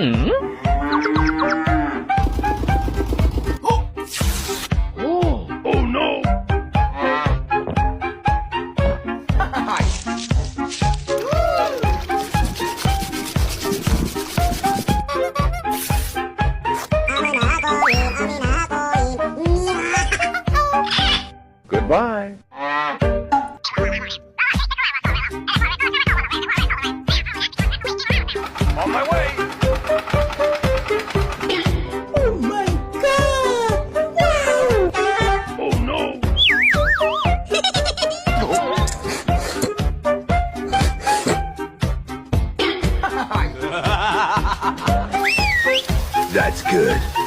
Oh no! Goodbye. On my way. Oh my God! Wow! Oh no! That's good.